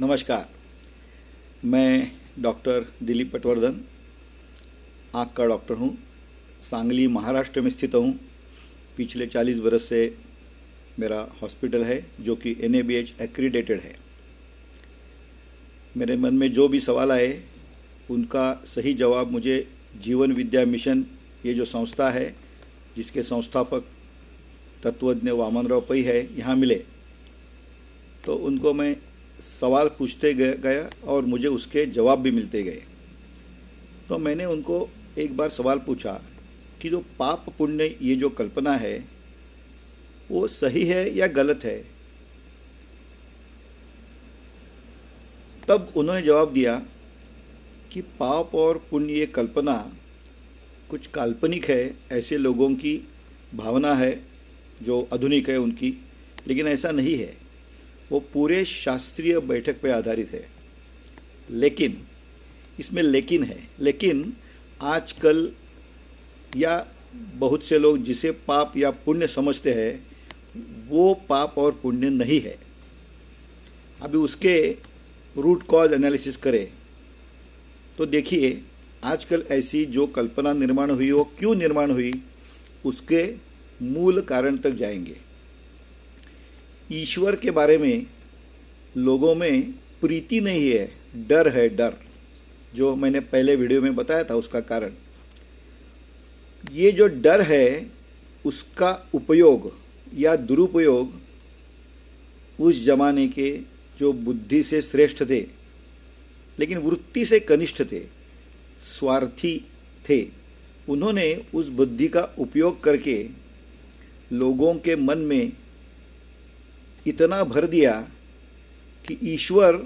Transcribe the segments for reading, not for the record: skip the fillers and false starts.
नमस्कार। मैं डॉक्टर दिलीप पटवर्धन आँख का डॉक्टर हूँ। सांगली महाराष्ट्र में स्थित हूँ। पिछले 40 बरस से मेरा हॉस्पिटल है जो कि NABH एक्रीडेटेड है। मेरे मन में जो भी सवाल आए उनका सही जवाब मुझे जीवन विद्या मिशन, ये जो संस्था है जिसके संस्थापक तत्वज्ञ वामनराव पै है, यहाँ मिले। तो उनको मैं सवाल पूछते गया और मुझे उसके जवाब भी मिलते गए। तो मैंने उनको एक बार सवाल पूछा कि जो पाप पुण्य ये जो कल्पना है वो सही है या गलत है। तब उन्होंने जवाब दिया कि पाप और पुण्य ये कल्पना कुछ काल्पनिक है, ऐसे लोगों की भावना है जो आधुनिक है उनकी, लेकिन ऐसा नहीं है। वो पूरे शास्त्रीय बैठक पे आधारित है। लेकिन इसमें लेकिन है, लेकिन आजकल या बहुत से लोग जिसे पाप या पुण्य समझते हैं वो पाप और पुण्य नहीं है। अभी उसके रूट कॉज एनालिसिस करें तो देखिए आजकल ऐसी जो कल्पना निर्माण हुई वो क्यों निर्माण हुई, उसके मूल कारण तक जाएंगे। ईश्वर के बारे में लोगों में प्रीति नहीं है, डर है, डर, जो मैंने पहले वीडियो में बताया था उसका कारण। ये जो डर है उसका उपयोग या दुरुपयोग उस जमाने के जो बुद्धि से श्रेष्ठ थे लेकिन वृत्ति से कनिष्ठ थे, स्वार्थी थे, उन्होंने उस बुद्धि का उपयोग करके लोगों के मन में इतना भर दिया कि ईश्वर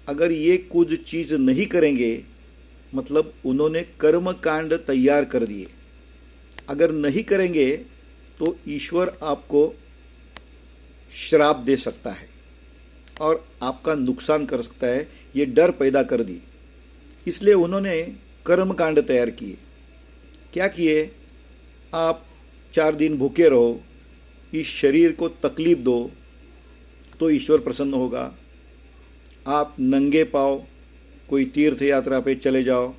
अगर ये कुछ चीज़ नहीं करेंगे, मतलब उन्होंने कर्म कांड तैयार कर दिए। अगर नहीं करेंगे तो ईश्वर आपको श्राप दे सकता है और आपका नुकसान कर सकता है, ये डर पैदा कर दी। इसलिए उन्होंने कर्म कांड तैयार किए। क्या किए? आप 4 दिन भूखे रहो, इस शरीर को तकलीफ दो तो ईश्वर प्रसन्न होगा। आप नंगे पांव कोई तीर्थ यात्रा पे चले जाओ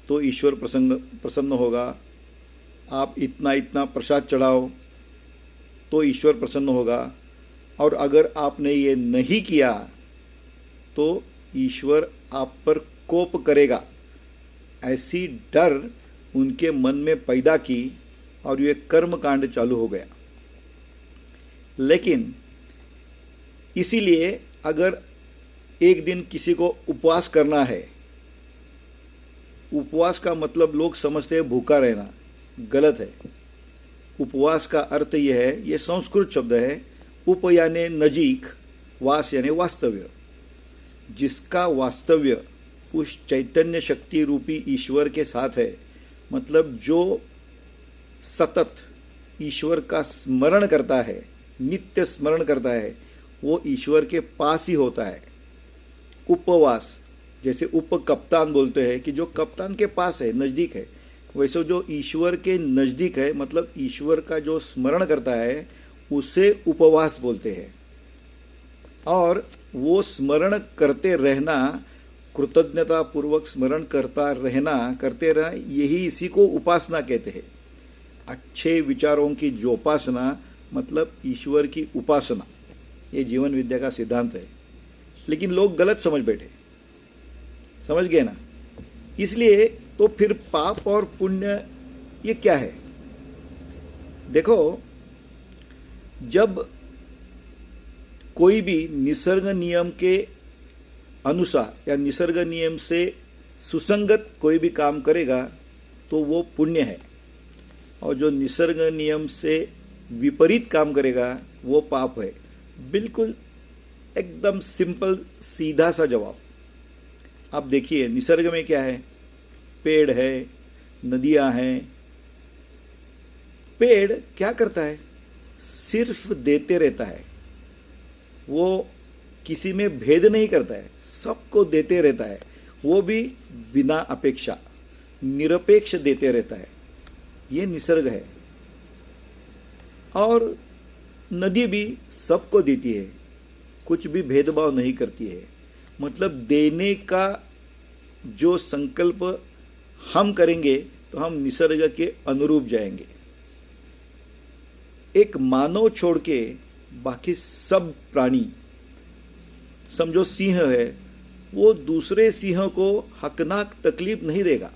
तो ईश्वर प्रसन्न होगा। आप इतना इतना प्रसाद चढ़ाओ तो ईश्वर प्रसन्न होगा। और अगर आपने ये नहीं किया तो ईश्वर आप पर कोप करेगा। ऐसी डर उनके मन में पैदा की और ये कर्म कांड चालू हो गया। लेकिन इसीलिए अगर एक दिन किसी को उपवास करना है, उपवास का मतलब लोग समझते हैं भूखा रहना, गलत है। उपवास का अर्थ यह है, यह संस्कृत शब्द है, उप यानी नजीक, वास यानी वास्तव्य। जिसका वास्तव्य उस चैतन्य शक्ति रूपी ईश्वर के साथ है, मतलब जो सतत ईश्वर का स्मरण करता है, नित्य स्मरण करता है, वो ईश्वर के पास ही होता है। उपवास जैसे उप कप्तान बोलते हैं कि जो कप्तान के पास है, नजदीक है, वैसे जो ईश्वर के नजदीक है, मतलब ईश्वर का जो स्मरण करता है उसे उपवास बोलते हैं। और वो स्मरण करते रहना, कृतज्ञता पूर्वक स्मरण करते रहना, यही इसी को उपासना कहते हैं। अच्छे विचारों की जो उपासना मतलब ईश्वर की उपासना, ये जीवन विद्या का सिद्धांत है। लेकिन लोग गलत समझ बैठे, समझ गए ना। इसलिए तो फिर पाप और पुण्य ये क्या है? देखो, जब कोई भी निसर्ग नियम के अनुसार या निसर्ग नियम से सुसंगत कोई भी काम करेगा तो वो पुण्य है, और जो निसर्ग नियम से विपरीत काम करेगा वो पाप है। बिल्कुल एकदम सिंपल सीधा सा जवाब। आप देखिए निसर्ग में क्या है, पेड़ है, नदियां हैं। पेड़ क्या करता है? सिर्फ देते रहता है। वो किसी में भेद नहीं करता है, सबको देते रहता है। वो भी बिना अपेक्षा, निरपेक्ष देते रहता है। ये निसर्ग है। और नदी भी सबको देती है, कुछ भी भेदभाव नहीं करती है। मतलब देने का जो संकल्प हम करेंगे तो हम निसर्ग के अनुरूप जाएंगे। एक मानव छोड़ के बाकी सब प्राणी, समझो सिंह है, वो दूसरे सिंह को हकनाक तकलीफ नहीं देगा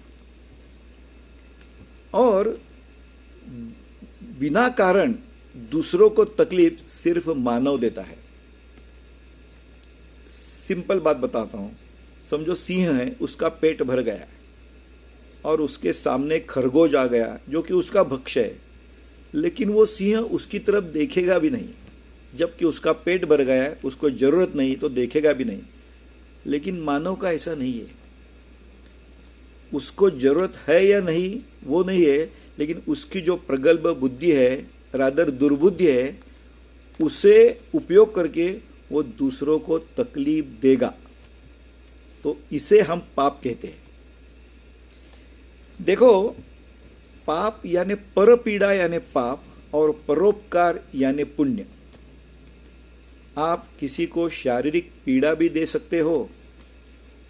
और बिना कारण दूसरों को तकलीफ सिर्फ मानव देता है। सिंपल बात बताता हूं, समझो सिंह है, उसका पेट भर गया और उसके सामने खरगोश आ गया जो कि उसका भक्ष्य है, लेकिन वो सिंह उसकी तरफ देखेगा भी नहीं, जबकि उसका पेट भर गया है, उसको जरूरत नहीं तो देखेगा भी नहीं। लेकिन मानव का ऐसा नहीं है, उसको जरूरत है या नहीं वो नहीं है, लेकिन उसकी जो प्रगल्भ बुद्धि है, रादर दुर्बुद्धि है, उसे उपयोग करके वो दूसरों को तकलीफ देगा। तो इसे हम पाप कहते हैं। देखो, पाप यानी परपीड़ा यानी पाप और परोपकार यानी पुण्य। आप किसी को शारीरिक पीड़ा भी दे सकते हो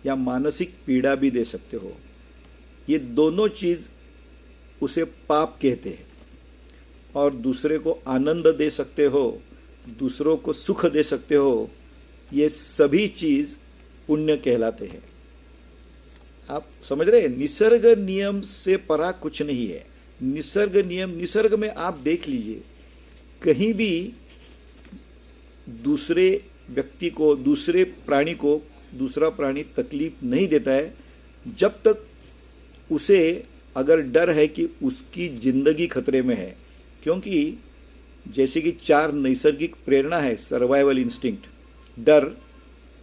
या मानसिक पीड़ा भी दे सकते हो, ये दोनों चीज उसे पाप कहते हैं। और दूसरे को आनंद दे सकते हो, दूसरों को सुख दे सकते हो, ये सभी चीज पुण्य कहलाते हैं। आप समझ रहे हैं, निसर्ग नियम से परा कुछ नहीं है। निसर्ग नियम, निसर्ग में आप देख लीजिए, कहीं भी दूसरे व्यक्ति को, दूसरे प्राणी को दूसरा प्राणी तकलीफ नहीं देता है, जब तक उसे अगर डर है कि उसकी जिंदगी खतरे में है। क्योंकि जैसे कि 4 नैसर्गिक प्रेरणा है, सर्वाइवल इंस्टिंक्ट, डर,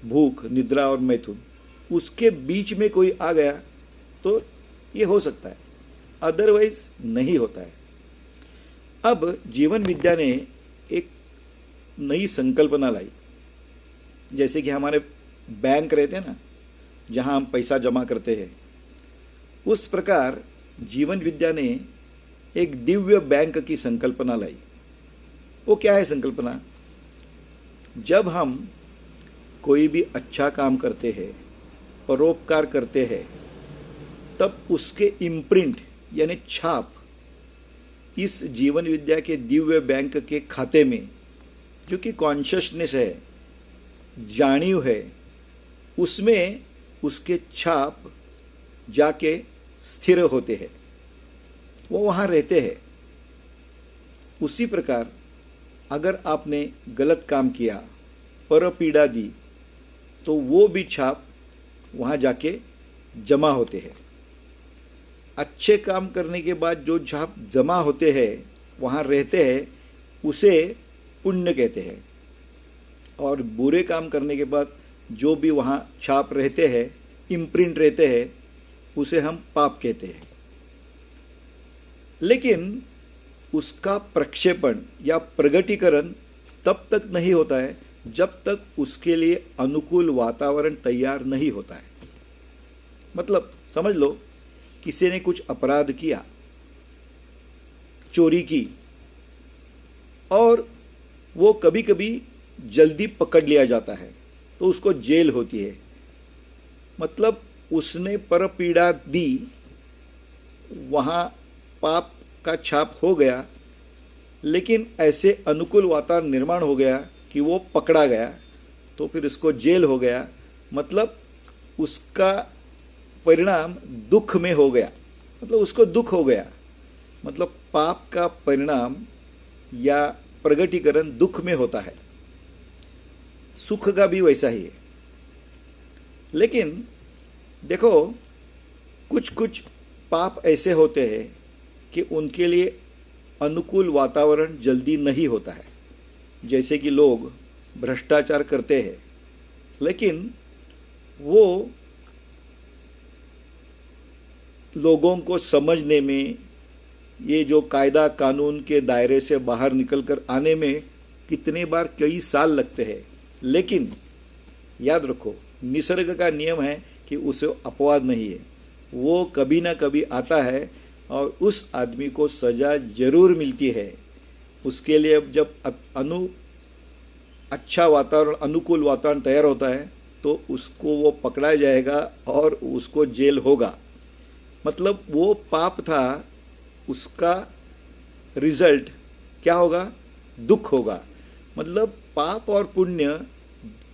भूख, निद्रा और मैथुन, उसके बीच में कोई आ गया तो ये हो सकता है, अदरवाइज नहीं होता है। अब जीवन विद्या ने एक नई संकल्पना लाई। जैसे कि हमारे बैंक रहते हैं ना, जहां हम पैसा जमा करते हैं, उस प्रकार जीवन विद्या ने एक दिव्य बैंक की संकल्पना लाई। वो क्या है संकल्पना? जब हम कोई भी अच्छा काम करते हैं, परोपकार करते हैं, तब उसके इम्प्रिंट यानी छाप इस जीवन विद्या के दिव्य बैंक के खाते में, जो कि कॉन्शियसनेस है, जाणीव है, उसमें उसके छाप जाके स्थिर होते हैं, वो वहां रहते हैं। उसी प्रकार अगर आपने गलत काम किया, परपीड़ा दी, तो वो भी छाप वहां जाके जमा होते हैं। अच्छे काम करने के बाद जो छाप जमा होते हैं, वहां रहते हैं, उसे पुण्य कहते हैं। और बुरे काम करने के बाद जो भी वहां छाप रहते हैं, इम्प्रिंट रहते हैं, उसे हम पाप कहते हैं। लेकिन उसका प्रक्षेपण या प्रगटीकरण तब तक नहीं होता है जब तक उसके लिए अनुकूल वातावरण तैयार नहीं होता है। मतलब समझ लो, किसी ने कुछ अपराध किया, चोरी की, और वो कभी कभी जल्दी पकड़ लिया जाता है तो उसको जेल होती है। मतलब उसने परपीड़ा दी, वहां पाप का छाप हो गया, लेकिन ऐसे अनुकूल वातावरण निर्माण हो गया कि वो पकड़ा गया, तो फिर उसको जेल हो गया। मतलब उसका परिणाम दुख में हो गया, मतलब उसको दुख हो गया। मतलब पाप का परिणाम या प्रगटीकरण दुख में होता है। सुख का भी वैसा ही है। लेकिन देखो, कुछ कुछ पाप ऐसे होते हैं कि उनके लिए अनुकूल वातावरण जल्दी नहीं होता है। जैसे कि लोग भ्रष्टाचार करते हैं, लेकिन वो लोगों को समझने में, ये जो कायदा कानून के दायरे से बाहर निकलकर आने में कितने बार कई साल लगते हैं। लेकिन याद रखो, निसर्ग का नियम है कि उसे अपवाद नहीं है, वो कभी ना कभी आता है और उस आदमी को सजा जरूर मिलती है। उसके लिए जब अच्छा वातावरण, अनुकूल वातावरण तैयार होता है, तो उसको वो पकड़ा जाएगा और उसको जेल होगा। मतलब वो पाप था, उसका रिजल्ट क्या होगा? दुख होगा। मतलब पाप और पुण्य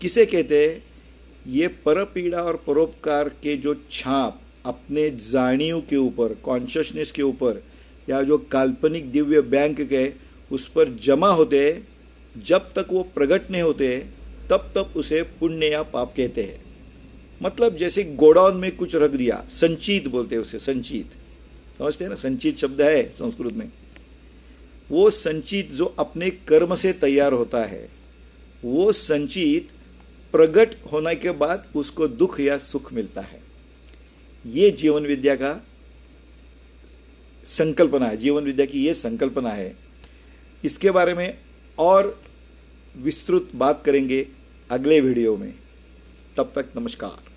किसे कहते हैं? ये परपीड़ा और परोपकार के जो छाप अपने जाणीव के ऊपर, कॉन्शियसनेस के ऊपर, या जो काल्पनिक दिव्य बैंक के उस पर जमा होते हैं, जब तक वो प्रकट नहीं होते तब तक उसे पुण्य या पाप कहते हैं। मतलब जैसे गोडाउन में कुछ रख दिया, संचित बोलते हैं उसे, संचित, समझते हैं ना? संचित शब्द है संस्कृत में। वो संचित जो अपने कर्म से तैयार होता है, वो संचित प्रकट होने के बाद उसको दुख या सुख मिलता है। ये जीवन विद्या का संकल्पना है, जीवन विद्या की ये संकल्पना है। इसके बारे में और विस्तृत बात करेंगे अगले वीडियो में। तब तक नमस्कार।